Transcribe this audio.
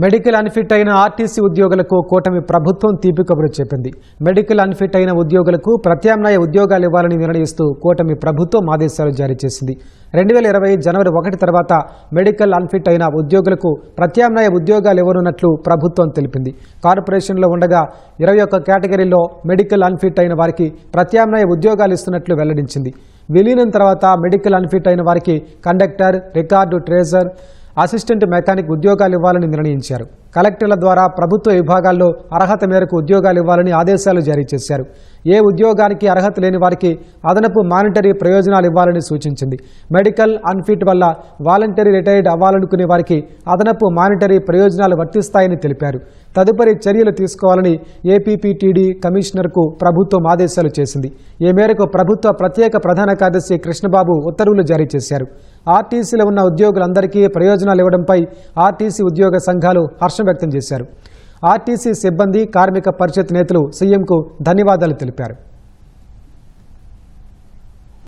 Medical unfit అయిన RTC ఉద్యోగులకు కూటమి ప్రభుత్వం తీపి కబురు చెప్పింది. మెడికల్ అన్ఫిట్ అయిన ఉద్యోగులకు ప్రత్యామ్నాయ ఉద్యోగాలు ఇవ్వాలని నిర్ణయిస్తూ కూటమి ప్రభుత్వం ఆదేశాలు జారీ చేసింది. 2020 జనవరి 1 తర్వాత మెడికల్ అన్ఫిట్ అయిన ఉద్యోగులకు ప్రత్యామ్నాయ ఉద్యోగాలు ఇవ్వనున్నట్లు ప్రభుత్వం తెలిపింది. కార్పొరేషన్లో ఉండగా 21 కేటగిరీల్లో మెడికల్ అన్ఫిట్ అయిన వారికి ప్రత్యామ్నాయ ఉద్యోగాలు ఇస్తున్నట్లు వెల్లడించింది. విలీనం తర్వాత మెడికల్ అన్ఫిట్ అయిన వారికి conductor, record treasure, assistant mechanic ఉద్యోగాలు ఇవ్వాలని నిర్ణయించారు. కలెక్టర్ల ద్వారా ప్రభుత్వ విభాగాల్లో అర్హత మేరకు ఉద్యోగాలు ఇవ్వాలని ఆదేశాలు జారీ చేశారు. ఏ ఉద్యోగానికి అర్హత లేని వారికి అదనపు మానిటరీ ప్రయోజనాలు ఇవ్వాలని సూచించింది. మెడికల్ అన్ఫిట్ వల్ల వాలంటరీ రిటైర్డ్ అవ్వాలనుకునే వారికి అదనపు మానిటరీ ప్రయోజనాలు వర్తిస్తాయని తెలిపారు. తదుపరి చర్యలు తీసుకోవాలని ఏపీపీటీడీ కమిషనర్కు ప్రభుత్వం ఆదేశాలు చేసింది. ఈ మేరకు ప్రభుత్వ ప్రత్యేక ప్రధాన కార్యదర్శి కృష్ణబాబు ఉత్తర్వులు జారీ చేశారు. ఆర్టీసీలో ఉన్న ఉద్యోగులందరికీ ప్రయోజనాలు ఇవ్వడంపై ఆర్టీసీ ఉద్యోగ సంఘాలు హర్షం వ్యక్తం చేశారు. ఆర్టీసీ సిబ్బంది, కార్మిక పరిషత్ నేతలు సీఎంకు ధన్యవాదాలు తెలిపారు.